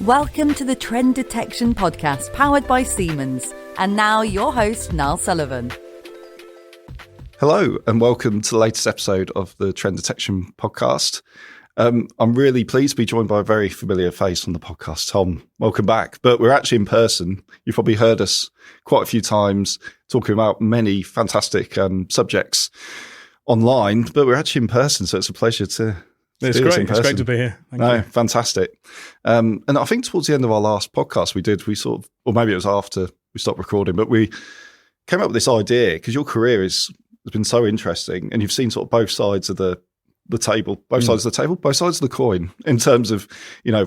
Welcome to the Trend Detection Podcast powered by Siemens. And now your host, Niall Sullivan. Hello and welcome to the latest episode of the Trend Detection Podcast. I'm really pleased to be joined by a very familiar face on the podcast, Tom. Welcome back. But we're actually in person. You've probably heard us quite a few times talking about many fantastic subjects online, but we're actually in person, so it's a pleasure to It's great. It's great to be here. Thank you. Fantastic. And I think towards the end of our last podcast we sort of, or maybe it was after we stopped recording, but we came up with this idea because your career has been so interesting and you've seen sort of both sides of the table, both sides of the coin in terms of,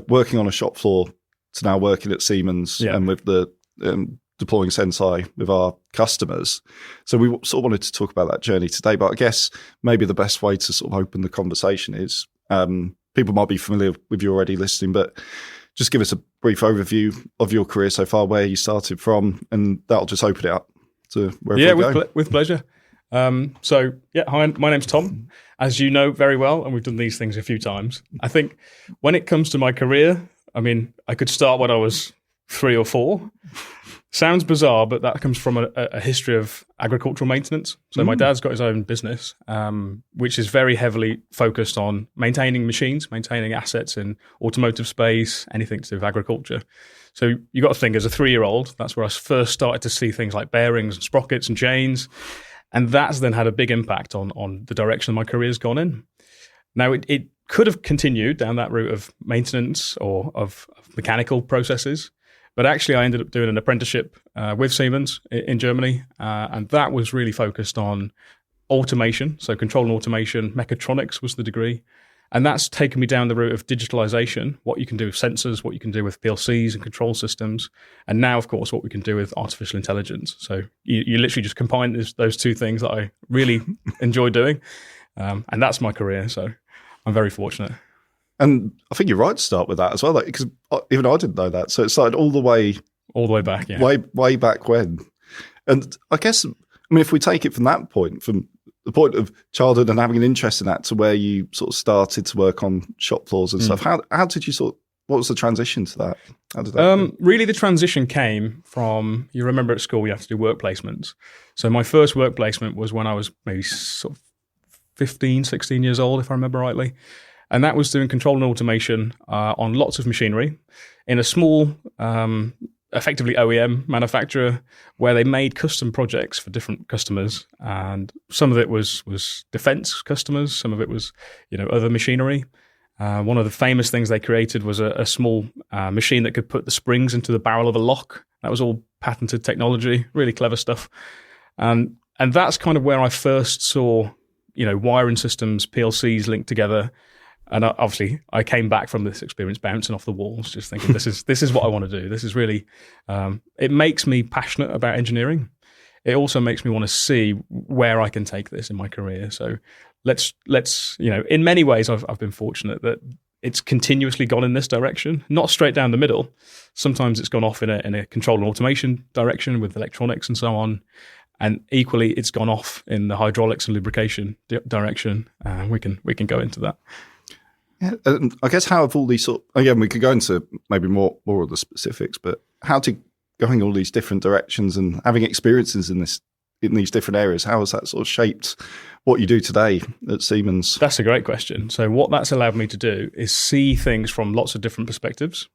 working on a shop floor to now working at Siemens and with the deploying Senseye with our customers. So we sort of wanted to talk about that journey today, but I guess maybe the best way to sort of open the conversation is people might be familiar with you already listening, but just give us a brief overview of your career so far, where you started from, and that'll just open it up to wherever we go. With pleasure. Hi, my name's Tom, as you know very well, and we've done these things a few times. I think when it comes to my career, I could start when I was 3 or 4. Sounds bizarre, but that comes from a history of agricultural maintenance. So my dad's got his own business, which is very heavily focused on maintaining machines, maintaining assets in automotive space, anything to do with agriculture. So you got to think, as a 3-year-old, that's where I first started to see things like bearings and sprockets and chains. And that's then had a big impact on the direction my career's gone in. Now, it could have continued down that route of maintenance or of mechanical processes. But actually, I ended up doing an apprenticeship with Siemens in Germany, and that was really focused on automation. So control and automation, mechatronics was the degree. And that's taken me down the route of digitalization, what you can do with sensors, what you can do with PLCs and control systems, and now, of course, what we can do with artificial intelligence. So you literally just combine those two things that I really enjoy doing, and that's my career. So I'm very fortunate. And I think you're right to start with that as well, because even I didn't know that. So it started all the way back, yeah. way back when. And I guess, if we take it from that point, from the point of childhood and having an interest in that to where you sort of started to work on shop floors and stuff, how did you what was the transition to that? How did that really, the transition came from, you remember at school, you have to do work placements. So my first work placement was when I was maybe sort of 15, 16 years old, if I remember rightly. And that was doing control and automation on lots of machinery in a small, effectively OEM manufacturer, where they made custom projects for different customers. And some of it was defense customers, some of it was, other machinery. One of the famous things they created was a small machine that could put the springs into the barrel of a lock. That was all patented technology, really clever stuff. And that's kind of where I first saw, wiring systems, PLCs linked together. And obviously, I came back from this experience bouncing off the walls, just thinking, this is what I want to do. This is really, it makes me passionate about engineering. It also makes me want to see where I can take this in my career. So let's in many ways, I've been fortunate that it's continuously gone in this direction, not straight down the middle. Sometimes it's gone off in a control and automation direction with electronics and so on. And equally, it's gone off in the hydraulics and lubrication direction. We can go into that. Yeah, and I guess how have all these again, we could go into maybe more of the specifics, but how to going all these different directions and having experiences in these different areas, how has that sort of shaped what you do today at Siemens? That's a great question. So what that's allowed me to do is see things from lots of different perspectives.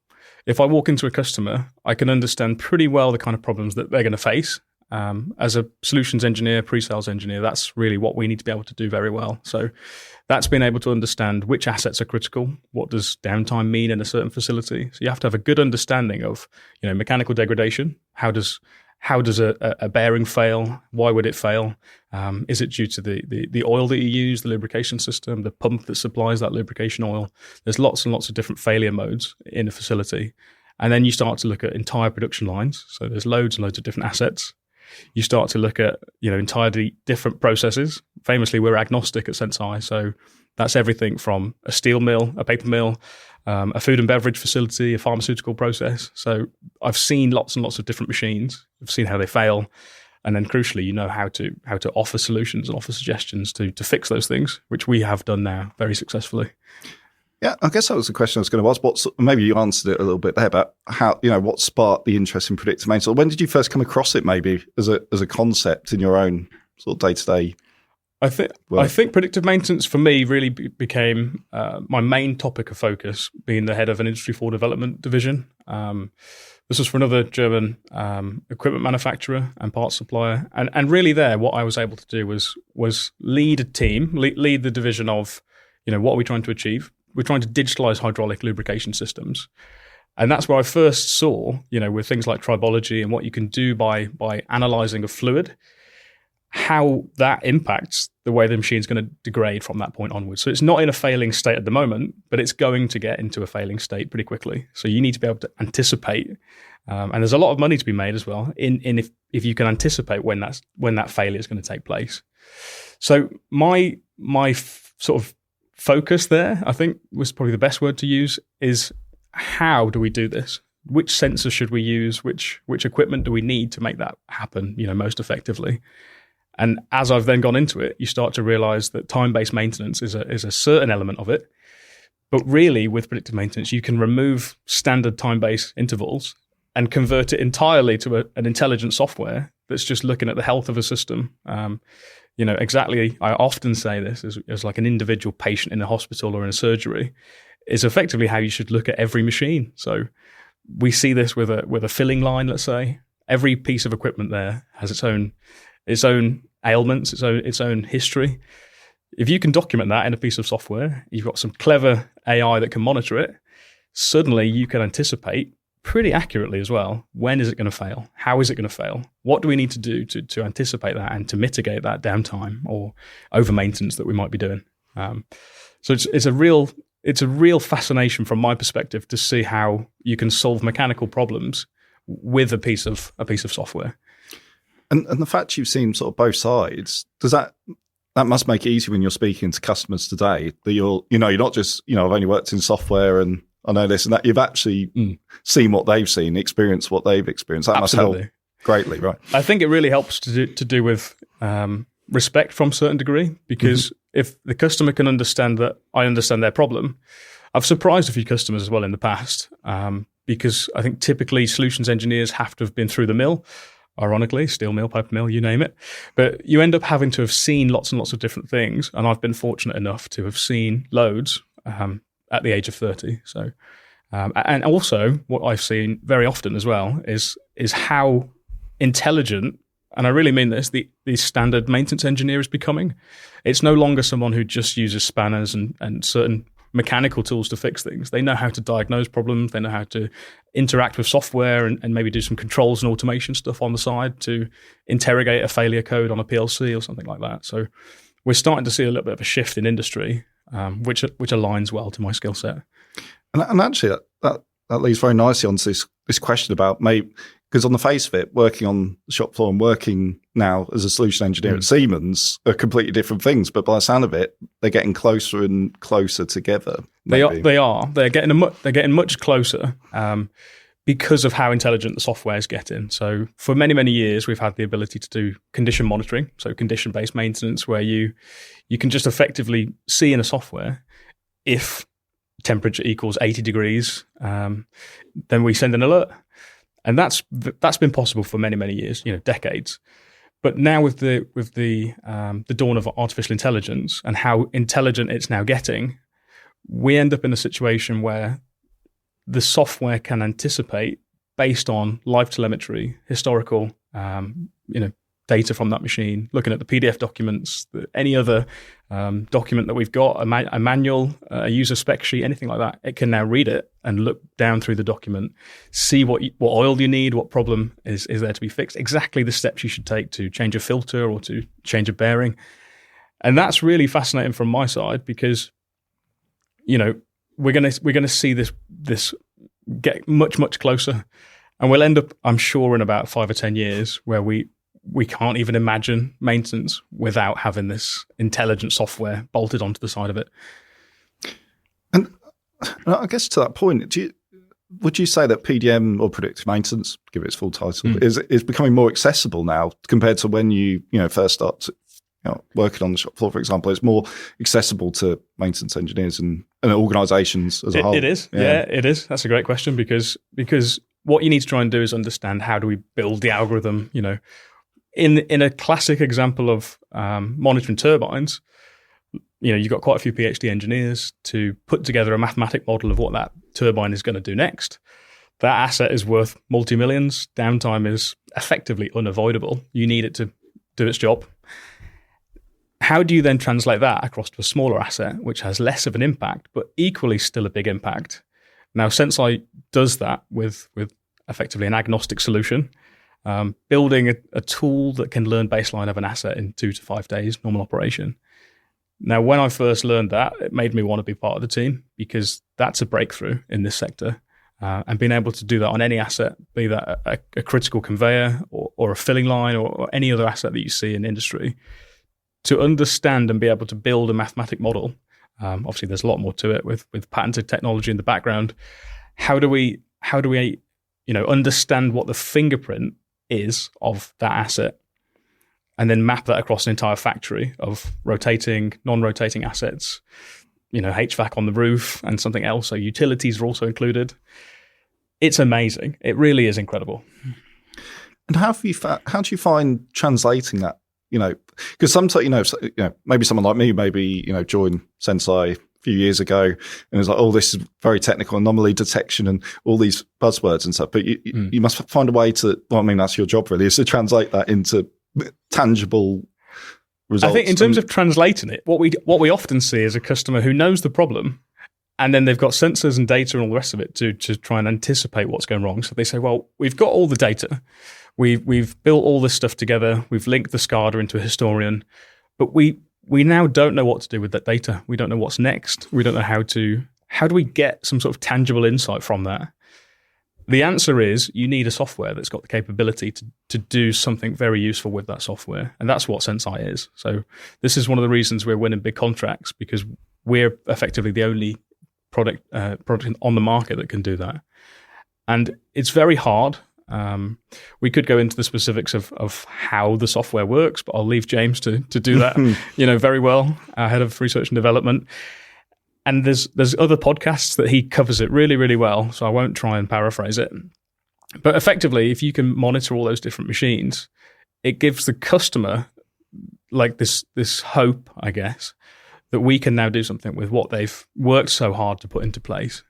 If I walk into a customer, I can understand pretty well the kind of problems that they're going to face. As a solutions engineer, pre-sales engineer, that's really what we need to be able to do very well. So that's being able to understand which assets are critical. What does downtime mean in a certain facility? So you have to have a good understanding of, mechanical degradation. How does a bearing fail? Why would it fail? Is it due to the oil that you use, the lubrication system, the pump that supplies that lubrication oil? There's lots and lots of different failure modes in a facility. And then you start to look at entire production lines. So there's loads and loads of different assets. You start to look at, entirely different processes. Famously, we're agnostic at Senseye. So that's everything from a steel mill, a paper mill, a food and beverage facility, a pharmaceutical process. So I've seen lots and lots of different machines. I've seen how they fail. And then crucially, how to offer solutions and offer suggestions to fix those things, which we have done now very successfully. Yeah, I guess that was the question I was going to ask. Maybe you answered it a little bit there, but how, what sparked the interest in predictive maintenance? When did you first come across it, maybe as a concept in your own sort of day-to-day? I think predictive maintenance for me really became my main topic of focus, being the head of an Industry 4 development division. This was for another German equipment manufacturer and parts supplier, and really there, what I was able to do was lead a team, lead the division of, what are we trying to achieve? We're trying to digitalize hydraulic lubrication systems. And that's where I first saw, with things like tribology and what you can do by analyzing a fluid, how that impacts the way the machine's going to degrade from that point onwards. So it's not in a failing state at the moment, but it's going to get into a failing state pretty quickly. So you need to be able to anticipate, and there's a lot of money to be made as well in if you can anticipate when that failure is going to take place. So my sort of focus there, I think, was probably the best word to use, is how do we do this? Which sensors should we use? Which equipment do we need to make that happen, most effectively? And as I've then gone into it, you start to realize that time-based maintenance is a certain element of it. But really, with predictive maintenance, you can remove standard time-based intervals and convert it entirely to an intelligent software that's just looking at the health of a system. Exactly, I often say this as like an individual patient in a hospital or in a surgery, is effectively how you should look at every machine. So we see this with a filling line, let's say. Every piece of equipment there has its own ailments, its own history. If you can document that in a piece of software, you've got some clever AI that can monitor it, suddenly you can anticipate pretty accurately as well, when is it going to fail? How is it going to fail? What do we need to do to anticipate that and to mitigate that downtime or over maintenance that we might be doing? So it's a real fascination from my perspective to see how you can solve mechanical problems with a piece of software. And the fact you've seen sort of both sides, does that must make it easy when you're speaking to customers today, that you're not just, I've only worked in software and I know this and that. You've actually seen what they've seen, experienced what they've experienced. That Absolutely. Must help greatly, right? I think it really helps to do with respect from a certain degree, because if the customer can understand that I understand their problem, I've surprised a few customers as well in the past, because I think typically solutions engineers have to have been through the mill. Ironically, steel mill, paper mill, you name it. But you end up having to have seen lots and lots of different things. And I've been fortunate enough to have seen loads at the age of 30. So, and also what I've seen very often as well is how intelligent, and I really mean this, the standard maintenance engineer is becoming. It's no longer someone who just uses spanners and certain mechanical tools to fix things. They know how to diagnose problems. They know how to interact with software and maybe do some controls and automation stuff on the side to interrogate a failure code on a PLC or something like that. So we're starting to see a little bit of a shift in industry, which aligns well to my skill set. And actually, that leads very nicely onto this question about maybe, because on the face of it, working on the shop floor and working now as a solution engineer at Siemens are completely different things. But by the sound of it, they're getting closer and closer together. Maybe. They are. They're getting much closer because of how intelligent the software is getting. So for many, many years, we've had the ability to do condition monitoring, so condition-based maintenance, where you can just effectively see in a software if temperature equals 80 degrees, then we send an alert. And that's been possible for many, many years, decades. But now with the dawn of artificial intelligence and how intelligent it's now getting, we end up in a situation where the software can anticipate based on live telemetry, historical, data from that machine, looking at the PDF documents, any other document that we've got, a manual, a user spec sheet, anything like that. It can now read it and look down through the document, see what oil you need, what problem is there to be fixed, exactly the steps you should take to change a filter or to change a bearing. And that's really fascinating from my side because, we're gonna see this get much, much closer. And we'll end up, I'm sure, in about 5 or 10 years where we can't even imagine maintenance without having this intelligent software bolted onto the side of it. And I guess to that point, would you say that PDM or predictive maintenance, give it its full title, is becoming more accessible now compared to when you first working on the shop floor, for example, it's more accessible to maintenance engineers and organisations as a whole. It is. Yeah, it is. That's a great question because what you need to try and do is understand how do we build the algorithm. In a classic example of monitoring turbines, you've got quite a few PhD engineers to put together a mathematic model of what that turbine is going to do next. That asset is worth multi-millions. Downtime is effectively unavoidable. You need it to do its job. How do you then translate that across to a smaller asset, which has less of an impact, but equally still a big impact? Now, Senseye does that with effectively an agnostic solution, building a tool that can learn baseline of an asset in 2 to 5 days, normal operation. Now, when I first learned that, it made me want to be part of the team because that's a breakthrough in this sector. And being able to do that on any asset, be that a critical conveyor or a filling line or any other asset that you see in industry, to understand and be able to build a mathematic model. Obviously, there's a lot more to it with patented technology in the background. How do we understand what the fingerprint is of that asset, and then map that across an entire factory of rotating, non-rotating assets, HVAC on the roof and something else. So utilities are also included. It's amazing. It really is incredible. And how do you find translating that? Because sometimes, maybe someone like me, joined Senseye a few years ago and it was like, oh, this is very technical, anomaly detection and all these buzzwords and stuff. But you must find a way to, that's your job really, is to translate that into tangible results. I think in terms of translating it, what we often see is a customer who knows the problem and then they've got sensors and data and all the rest of it to try and anticipate what's going wrong. So they say, well, we've got all the data. We've built all this stuff together. We've linked the SCADA into a historian, but we now don't know what to do with that data. We don't know what's next. We don't know how do we get some sort of tangible insight from that? The answer is you need a software that's got the capability to do something very useful with that software. And that's what Senseye is. So this is one of the reasons we're winning big contracts, because we're effectively the only product on the market that can do that. And it's very hard. We could go into the specifics of how the software works, but I'll leave James to do that, very well, our head of research and development. And there's other podcasts that he covers it really, really well, so I won't try and paraphrase it. But effectively, if you can monitor all those different machines, it gives the customer like this hope, I guess, that we can now do something with what they've worked so hard to put into place.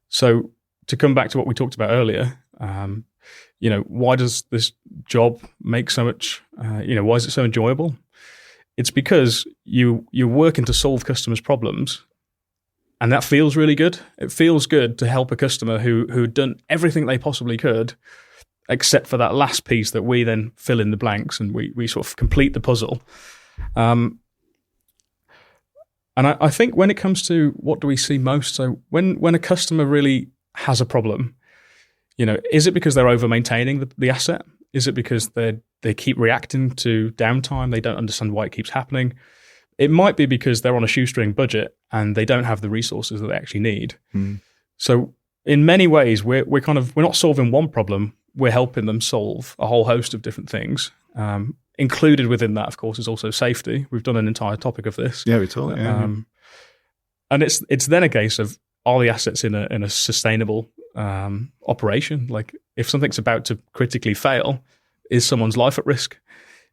So to come back to what we talked about earlier, why does this job make so much, why is it so enjoyable? It's because you're working to solve customers' problems, and that feels really good. It feels good to help a customer who'd done everything they possibly could, except for that last piece that we then fill in the blanks and we sort of complete the puzzle. And I think when it comes to what do we see most, so when a customer really has a problem, is it because they're over-maintaining the asset? Is it because they keep reacting to downtime? They don't understand why it keeps happening. It might be because they're on a shoestring budget and they don't have the resources that they actually need. So in many ways, we're not solving one problem. We're helping them solve a whole host of different things. Included within that, of course, is also safety. We've done an entire topic of this. Yeah, we talked. And it's then a case of, are the assets in a sustainable operation? Like if something's about to critically fail, is someone's life at risk?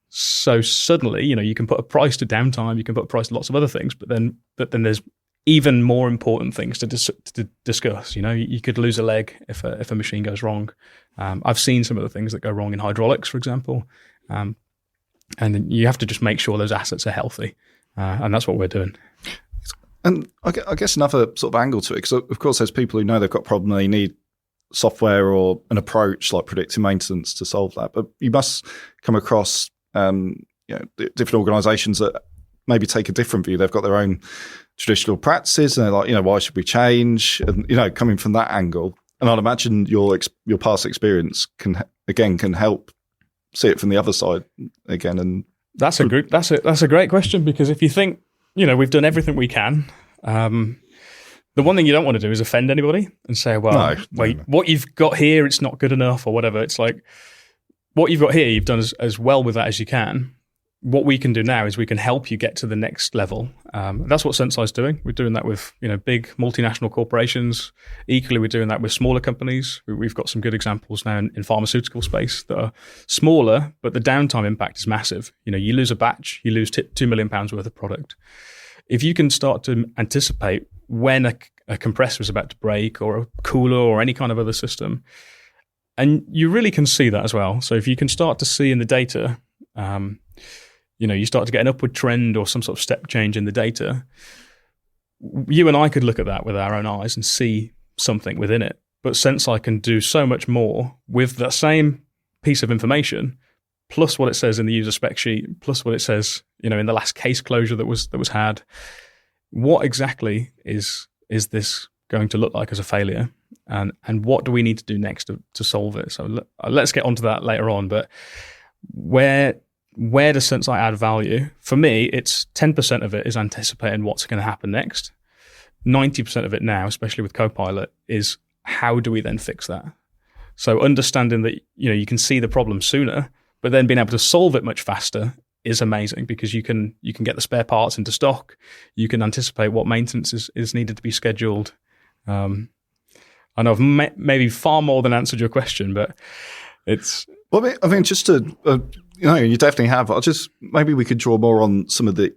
So suddenly, you can put a price to downtime, you can put a price to lots of other things, but then there's even more important things to discuss. You could lose a leg if a machine goes wrong. I've seen some of the things that go wrong in hydraulics, for example, and you have to just make sure those assets are healthy, and that's what we're doing. And I guess another sort of angle to it, because of course there's people who know they've got a problem and they need software or an approach like predictive maintenance to solve that. But you must come across different organisations that maybe take a different view. They've got their own traditional practices and they're like, why should we change? And, coming from that angle. And I'd imagine your past experience can help see it from the other side again. And that's a great question, because if you think, we've done everything we can. The one thing you don't want to do is offend anybody and say, well, what you've got here, it's not good enough or whatever. It's like, what you've got here, you've done as well with that as you can. what we can do now is we can help you get to the next level. That's what Senseye's doing. We're doing that with big multinational corporations. Equally, we're doing that with smaller companies. We've got some good examples now in pharmaceutical space that are smaller, but the downtime impact is massive. You lose a batch, you lose £2 million worth of product. If you can start to anticipate when a compressor is about to break, or a cooler, or any kind of other system, and you really can see that as well. So if you can start to see in the data, you start to get an upward trend or some sort of step change in the data, you and I could look at that with our own eyes and see something within it. But Senseye can do so much more with that same piece of information, plus what it says in the user spec sheet, plus what it says, in the last case closure that was had. What exactly is this going to look like as a failure? And what do we need to do next to solve it? So let's get onto that later on. But where does Senseye add value? For me, it's 10% of it is anticipating what's going to happen next. 90% of it now, especially with Copilot, is how do we then fix that? So understanding that you can see the problem sooner, but then being able to solve it much faster is amazing, because you can get the spare parts into stock. You can anticipate what maintenance is needed to be scheduled. I know I've maybe far more than answered your question, but it's... Well, I mean, just to... you definitely have. Maybe we could draw more on some of the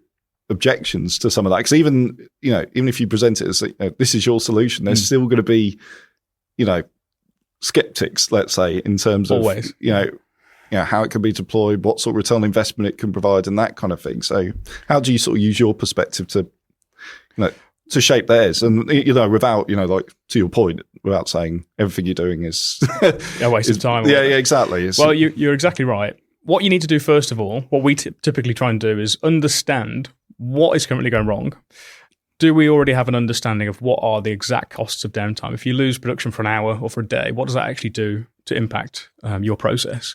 objections to some of that, because even if you present it as this is your solution, there's still going to be skeptics, let's say, in terms of always how it can be deployed, what sort of return on investment it can provide, and that kind of thing. So how do you sort of use your perspective to to shape theirs, and without to your point, without saying everything you're doing is a waste of time? Yeah, exactly. Well, you're exactly right. What you need to do, first of all, what we typically try and do, is understand what is currently going wrong. Do we already have an understanding of what are the exact costs of downtime? If you lose production for an hour or for a day, what does that actually do to impact your process?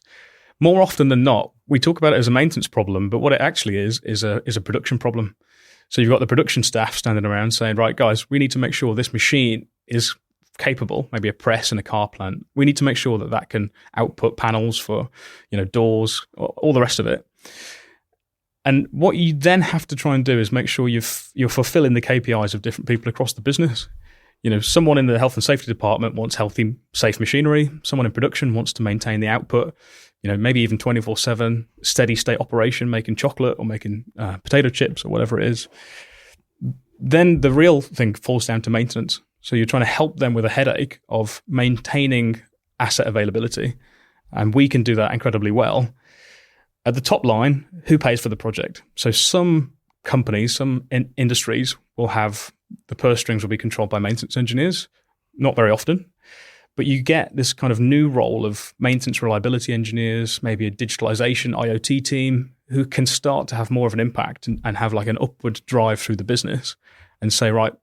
More often than not, we talk about it as a maintenance problem, but what it actually is a production problem. So you've got the production staff standing around saying, right, guys, we need to make sure this machine is capable, maybe a press in a car plant. We need to make sure that can output panels for, doors, all the rest of it. And what you then have to try and do is make sure you're fulfilling the KPIs of different people across the business. Someone in the health and safety department wants healthy, safe machinery. Someone in production wants to maintain the output, maybe even 24/7 steady state operation, making chocolate or making potato chips or whatever it is. Then the real thing falls down to maintenance. So you're trying to help them with a headache of maintaining asset availability. And we can do that incredibly well. At the top line, who pays for the project? So some companies, some industries will have the purse strings will be controlled by maintenance engineers, not very often. But you get this kind of new role of maintenance reliability engineers, maybe a digitalization IoT team, who can start to have more of an impact and have like an upward drive through the business and say, right,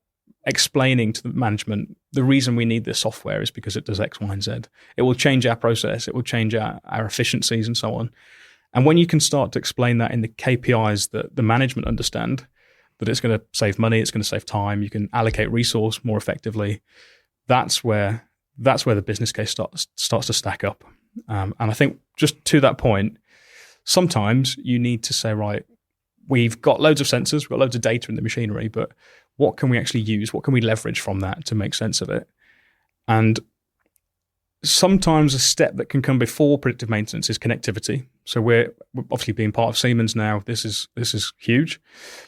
explaining to the management, the reason we need this software is because it does X, Y, and Z. It will change our process. It will change our efficiencies and so on. And when you can start to explain that in the KPIs that the management understand, that it's going to save money, it's going to save time, you can allocate resource more effectively, that's where the business case starts to stack up. And I think just to that point, sometimes you need to say, right, we've got loads of sensors, we've got loads of data in the machinery, but what can we actually use? What can we leverage from that to make sense of it? And sometimes a step that can come before predictive maintenance is connectivity. So we're obviously being part of Siemens now. This is huge.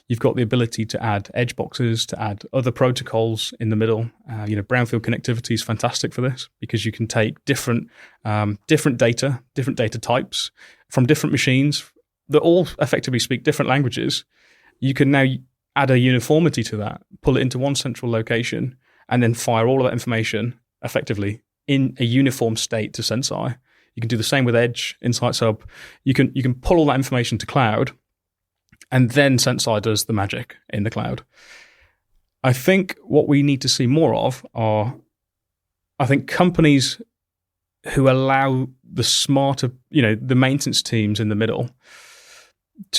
You've got the ability to add edge boxes, to add other protocols in the middle. Brownfield connectivity is fantastic for this because you can take different data types from different machines that all effectively speak different languages. You can now add a uniformity to that, pull it into one central location, and then fire all of that information effectively in a uniform state to Senseye. You can do the same with Edge, Insights Hub. You can pull all that information to cloud, and then Senseye does the magic in the cloud. I think what we need to see more of are, companies who allow the smarter, the maintenance teams in the middle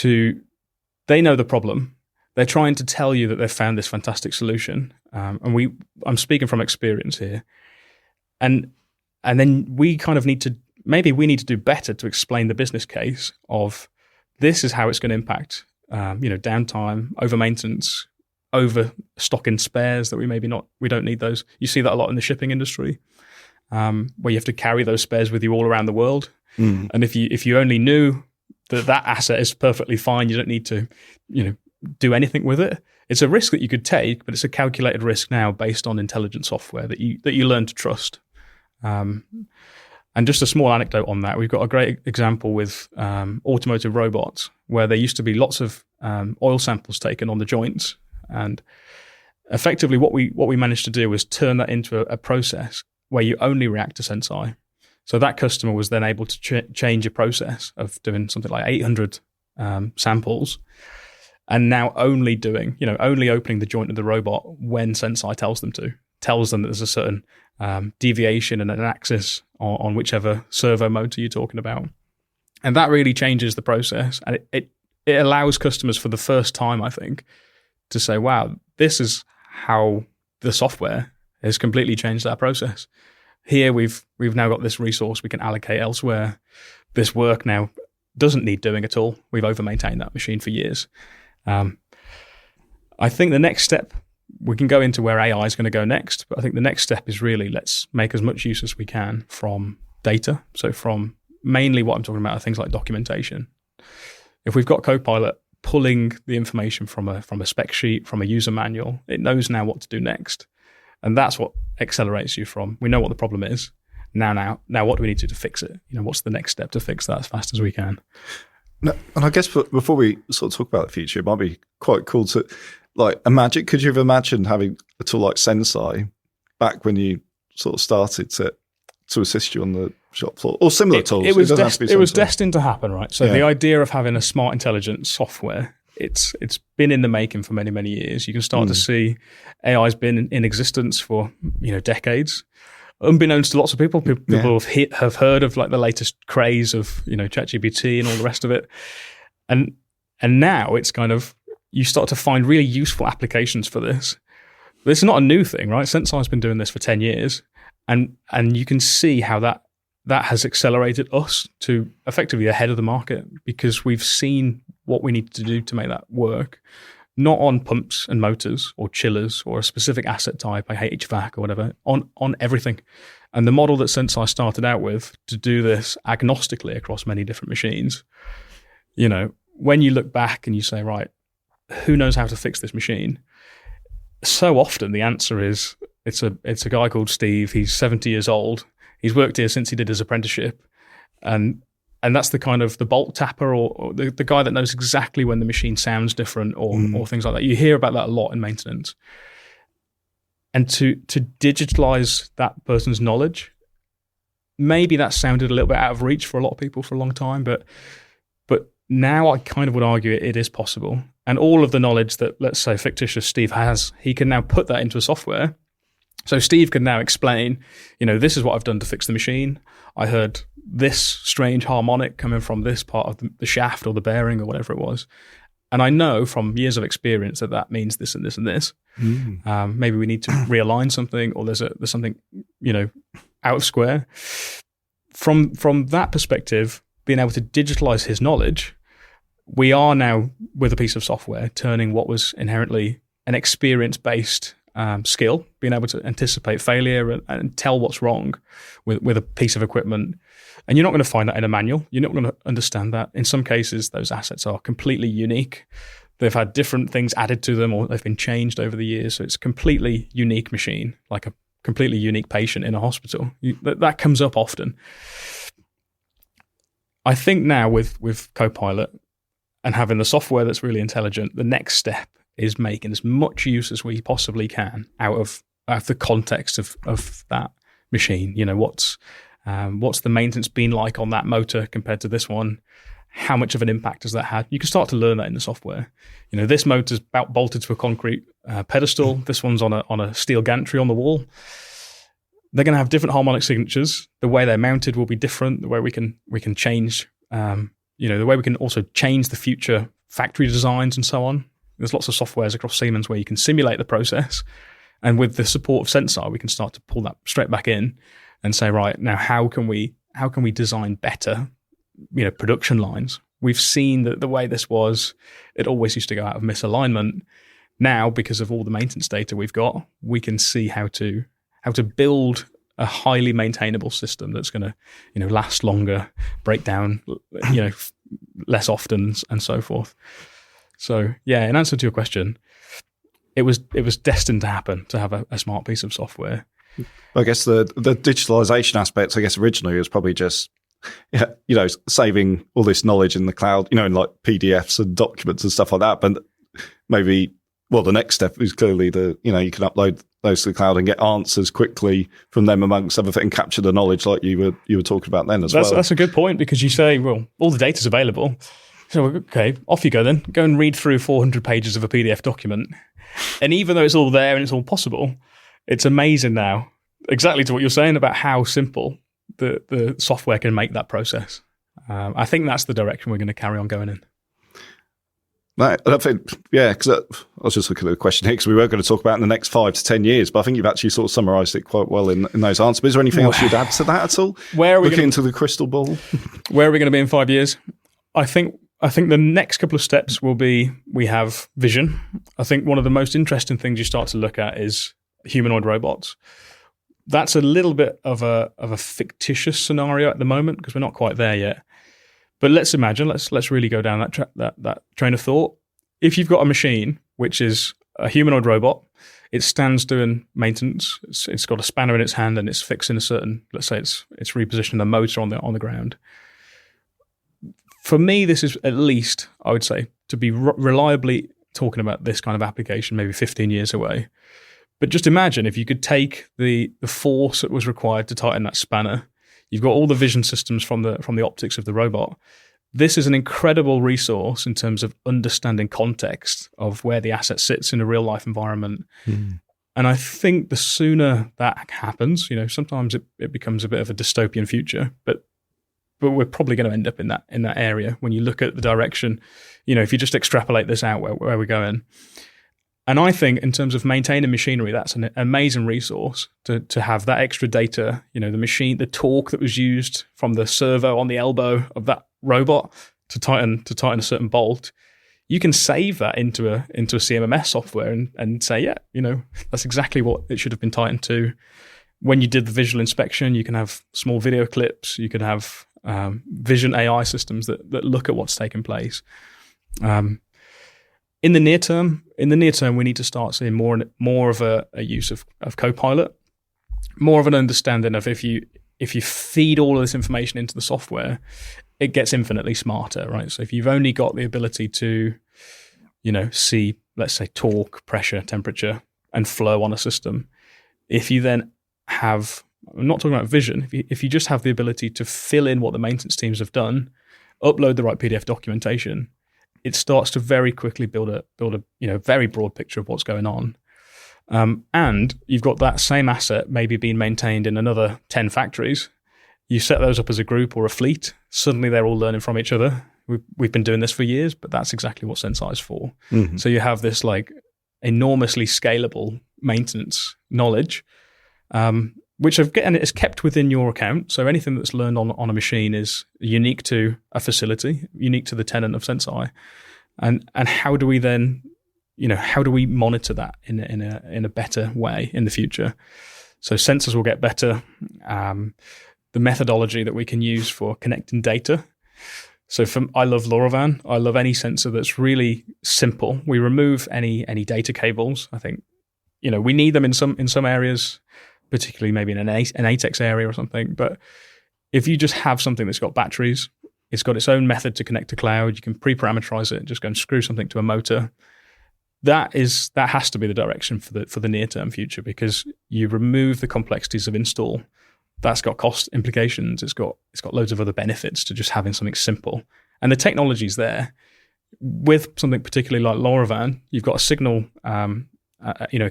they know the problem. They're trying to tell you that they've found this fantastic solution. I'm speaking from experience here. And then we kind of need to do better to explain the business case of this is how it's going to impact, downtime, over maintenance, over stocking spares that we don't need those. You see that a lot in the shipping industry, where you have to carry those spares with you all around the world. And if you only knew that asset is perfectly fine, you don't need to, do anything with it. It's a risk that you could take, but it's a calculated risk now based on intelligent software that you learn to trust. And just a small anecdote on that, we've got a great example with automotive robots, where there used to be lots of oil samples taken on the joints, and effectively what we managed to do was turn that into a process where you only react to Senseye. So that customer was then able to change a process of doing something like 800 samples, and now only opening the joint of the robot when Senseye tells them that there's a certain deviation and an axis on whichever servo motor you're talking about. And that really changes the process. And it allows customers for the first time, I think, to say, wow, this is how the software has completely changed our process. Here we've now got this resource we can allocate elsewhere. This work now doesn't need doing at all. We've over-maintained that machine for years. I think the next step, we can go into where AI is going to go next, but I think the next step is really let's make as much use as we can from data. So from mainly what I'm talking about are things like documentation. If we've got Copilot pulling the information from a spec sheet, from a user manual, it knows now what to do next. And that's what accelerates you from, we know what the problem is. Now what do we need to do to fix it? What's the next step to fix that as fast as we can? No, and I guess before we sort of talk about the future, it might be quite cool to imagine. Could you have imagined having a tool like Senseye back when you sort of started to assist you on the shop floor, or similar tools? It was destined to happen, right? So the idea of having a smart, intelligent software, it's been in the making for many, many years. You can start to see AI's been in existence for decades. Unbeknownst to lots of people have heard of like the latest craze of ChatGPT and all the rest of it, and now it's kind of, you start to find really useful applications for this. This is not a new thing, right? Senseye's been doing this for 10 years, and you can see how that has accelerated us to effectively ahead of the market, because we've seen what we need to do to make that work. Not on pumps and motors or chillers or a specific asset type, like HVAC or whatever, on everything. And the model that Senseye started out with to do this agnostically across many different machines, when you look back and you say, right, who knows how to fix this machine? So often the answer is, it's a guy called Steve. He's 70 years old. He's worked here since he did his apprenticeship. And that's the kind of the bolt tapper or the guy that knows exactly when the machine sounds different or things like that. You hear about that a lot in maintenance. And to digitalize that person's knowledge, maybe that sounded a little bit out of reach for a lot of people for a long time, but now I kind of would argue it is possible. And all of the knowledge that, let's say, fictitious Steve has, he can now put that into a software. So Steve can now explain, this is what I've done to fix the machine. I heard this strange harmonic coming from this part of the shaft or the bearing or whatever it was. And I know from years of experience that means this and this and this. Maybe we need to realign something, or there's something, out of square. From that perspective, being able to digitalize his knowledge, we are now, with a piece of software, turning what was inherently an experience-based skill, being able to anticipate failure and tell what's wrong with a piece of equipment. And you're not going to find that in a manual. You're not going to understand that. In some cases, those assets are completely unique. They've had different things added to them, or they've been changed over the years. So it's a completely unique machine, like a completely unique patient in a hospital. That comes up often. I think now with Copilot and having the software that's really intelligent, the next step is making as much use as we possibly can out of the context of that machine. What's the maintenance been like on that motor compared to this one? How much of an impact has that had? You can start to learn that in the software. This motor's bolted to a concrete pedestal. This one's on a steel gantry on the wall. They're going to have different harmonic signatures. The way they're mounted will be different. The way we can change, the way we can also change the future factory designs and so on. There's lots of softwares across Siemens where you can simulate the process. And with the support of Senseye, we can start to pull that straight back in and say, right, now how can we design better, production lines We've seen that the way this was, it always used to go out of misalignment. Now, because of all the maintenance data we've got, we can see how to build a highly maintainable system that's going to, last longer, break down, less often, and so forth. So, yeah, in answer to your question, it was destined to happen, to have a smart piece of software. I guess the digitalization aspect, I guess originally was probably just, saving all this knowledge in the cloud, in like PDFs and documents and stuff like that. But maybe, the next step is clearly you can upload those to the cloud and get answers quickly from them, amongst other things, and capture the knowledge like you were talking about then as well. That's a good point, because you say, well, all the data's available. So, okay, off you go then. Go and read through 400 pages of a PDF document. And even though it's all there and it's all possible, it's amazing now, exactly to what you're saying about how simple the software can make that process. I think that's the direction we're going to carry on going in. No, I think, because I was just looking at the question here, because we were going to talk about in the next 5 to 10 years, but I think you've actually sort of summarised it quite well in those answers. But is there anything else you'd add to that at all? Where are we looking into the crystal ball? Where are we going to be in 5 years? I think the next couple of steps will be, we have vision. I think one of the most interesting things you start to look at is humanoid robots. That's a little bit of a fictitious scenario at the moment, because we're not quite there yet. But let's imagine, let's really go down that train of thought. If you've got a machine, which is a humanoid robot, it stands doing maintenance. It's got a spanner in its hand and it's fixing a certain, let's say it's repositioning the motor on the ground. For me, this is at least, I would say, to be reliably talking about this kind of application, maybe 15 years away. But just imagine if you could take the force that was required to tighten that spanner. You've got all the vision systems from the optics of the robot. This is an incredible resource in terms of understanding context of where the asset sits in a real life environment. Mm. And I think the sooner that happens, sometimes it becomes a bit of a dystopian future, but we're probably going to end up in that area when you look at the direction, if you just extrapolate this out where we're going. And I think in terms of maintaining machinery, that's an amazing resource to have that extra data, the machine, the torque that was used from the servo on the elbow of that robot to tighten a certain bolt. You can save that into a CMMS software and say, that's exactly what it should have been tightened to. When you did the visual inspection, you can have small video clips, you could have vision AI systems that look at what's taken place. In the near term, we need to start seeing more of a use of Copilot, more of an understanding of if you feed all of this information into the software, it gets infinitely smarter, right? So if you've only got the ability to, see, let's say, torque, pressure, temperature, and flow on a system, if you then have, I'm not talking about vision, if you just have the ability to fill in what the maintenance teams have done, upload the right PDF documentation, it starts to very quickly build a very broad picture of what's going on. And you've got that same asset maybe being maintained in another 10 factories. You set those up as a group or a fleet. Suddenly they're all learning from each other. We've been doing this for years, but that's exactly what Senseye is for. Mm-hmm. So you have this enormously scalable maintenance knowledge, which again is kept within your account. So anything that's learned on a machine is unique to a facility, unique to the tenant of Senseye. And how do we then, how do we monitor that in a better way in the future? So sensors will get better. The methodology that we can use for connecting data. So I love LoRaWAN. I love any sensor that's really simple. We remove any data cables. I think, we need them in some areas, particularly maybe in an ATEX area or something. But if you just have something that's got batteries, it's got its own method to connect to cloud, you can pre-parameterize it, just go and screw something to a motor. That has to be the direction for the near-term future, because you remove the complexities of install. That's got cost implications. It's got loads of other benefits to just having something simple. And the technology's there. With something particularly like LoRaWAN, you've got a signal,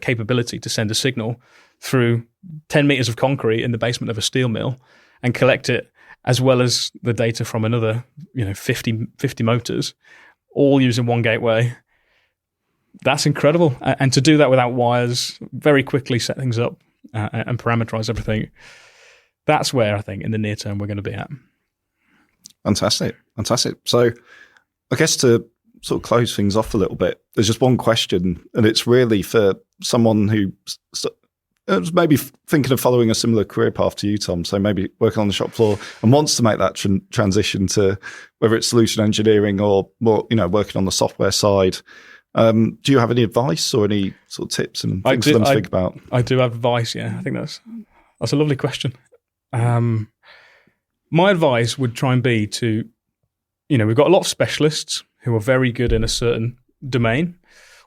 capability to send a signal through 10 meters of concrete in the basement of a steel mill and collect it, as well as the data from another 50 motors, all using one gateway. That's incredible. And to do that without wires, very quickly set things up and parameterize everything. That's where I think in the near term we're going to be at. Fantastic. So I guess to sort of close things off a little bit, there's just one question, and it's really for someone who was maybe thinking of following a similar career path to you, Tom, so maybe working on the shop floor and wants to make that transition to whether it's solution engineering or more, working on the software side. Do you have any advice or any sort of tips and things for them to think about? I do have advice, yeah. I think that's a lovely question. My advice would try and be to, we've got a lot of specialists who are very good in a certain domain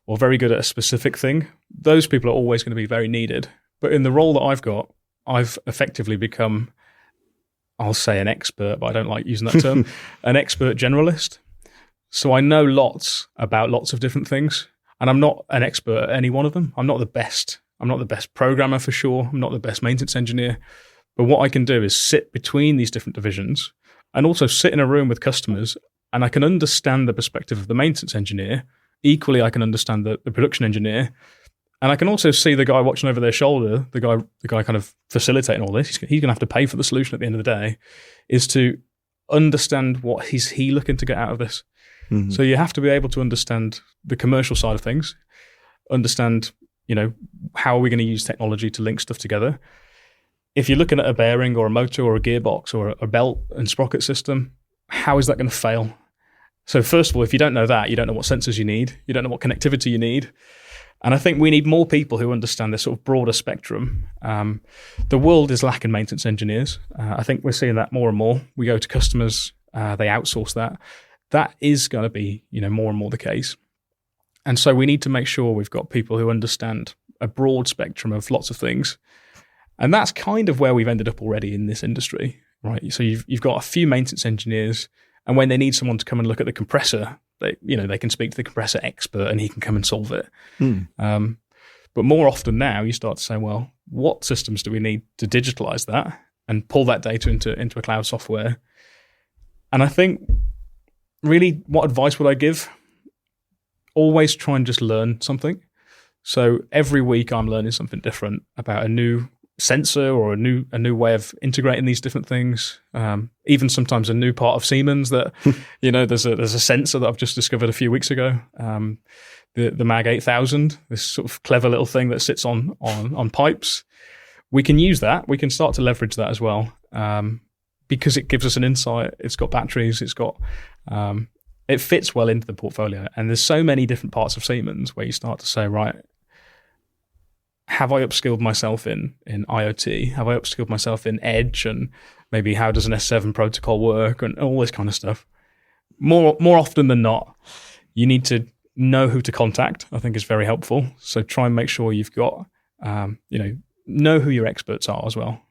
or very good at a specific thing. Those people are always going to be very needed. But in the role that I've got, I've effectively become, I'll say an expert, but I don't like using that term, an expert generalist. So I know lots about lots of different things, and I'm not an expert at any one of them. I'm not the best. I'm not the best programmer for sure. I'm not the best maintenance engineer. But what I can do is sit between these different divisions and also sit in a room with customers, and I can understand the perspective of the maintenance engineer. Equally, I can understand the production engineer. And I can also see the guy watching over their shoulder, the guy kind of facilitating all this. He's going to have to pay for the solution at the end of the day, is to understand what is he looking to get out of this. Mm-hmm. So you have to be able to understand the commercial side of things, understand, how are we going to use technology to link stuff together. If you're looking at a bearing or a motor or a gearbox or a belt and sprocket system, how is that going to fail? So first of all, if you don't know that, you don't know what sensors you need, you don't know what connectivity you need. And I think we need more people who understand this sort of broader spectrum. The world is lacking maintenance engineers. I think we're seeing that more and more. We go to customers, they outsource that. That is going to be, more and more the case. And so we need to make sure we've got people who understand a broad spectrum of lots of things. And that's kind of where we've ended up already in this industry, right? So you've got a few maintenance engineers, and when they need someone to come and look at the compressor, they can speak to the compressor expert and he can come and solve it. But more often now, you start to say, well, what systems do we need to digitalize that and pull that data into a cloud software? And I think really, what advice would I give? Always try and just learn something. So every week I'm learning something different about a new sensor or a new way of integrating these different things. Even sometimes a new part of Siemens that, there's a sensor that I've just discovered a few weeks ago. The MAG 8000, this sort of clever little thing that sits on pipes. We can use that. We can start to leverage that as well. Because it gives us an insight. It's got batteries. It's got, it fits well into the portfolio. And there's so many different parts of Siemens where you start to say, right, have I upskilled myself in IoT? Have I upskilled myself in Edge? And maybe how does an S7 protocol work and all this kind of stuff? More often than not, you need to know who to contact. I think is very helpful. So try and make sure you've got, know who your experts are as well.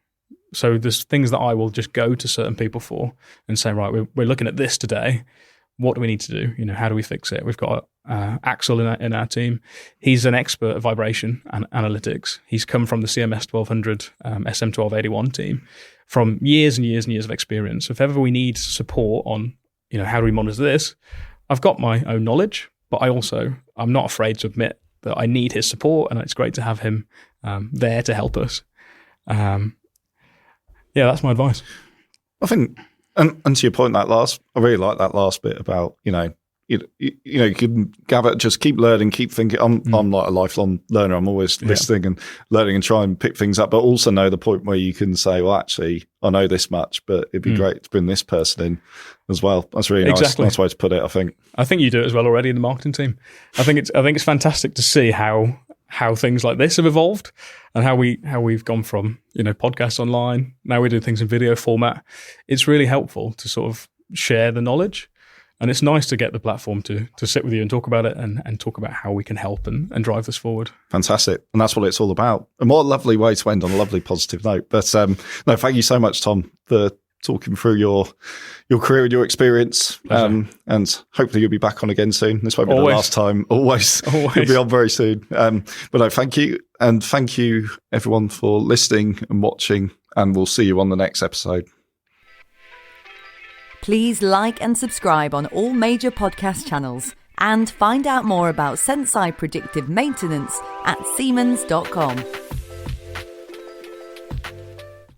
So there's things that I will just go to certain people for and say, right, we're looking at this today. What do we need to do? How do we fix it? We've got Axel in our team. He's an expert at vibration and analytics. He's come from the CMS 1200 SM1281 team from years and years and years of experience. If ever we need support on, how do we monitor this? I've got my own knowledge, but I'm not afraid to admit that I need his support, and it's great to have him there to help us. Yeah, that's my advice. I think, and to your point, I really like that last bit about, you can gather, just keep learning, keep thinking. I'm like a lifelong learner. I'm always listening and learning and trying to pick things up, but also know the point where you can say, well, actually, I know this much, but it'd be great to bring this person in as well. That's really nice way to put it, I think. I think you do it as well already in the marketing team. I think it's fantastic to see how things like this have evolved and how we've gone from, podcasts online. Now we do things in video format. It's really helpful to sort of share the knowledge. And it's nice to get the platform to sit with you and talk about it and talk about how we can help and drive this forward. Fantastic. And that's what it's all about. And what a lovely way to end on a lovely positive note. But no, thank you so much, Tom, for talking through your career and your experience. And hopefully you'll be back on again soon. This won't be the last time. Always. You'll be on very soon. But no, thank you. And thank you everyone for listening and watching. And we'll see you on the next episode. Please like and subscribe on all major podcast channels and find out more about Senseye Predictive Maintenance at Siemens.com.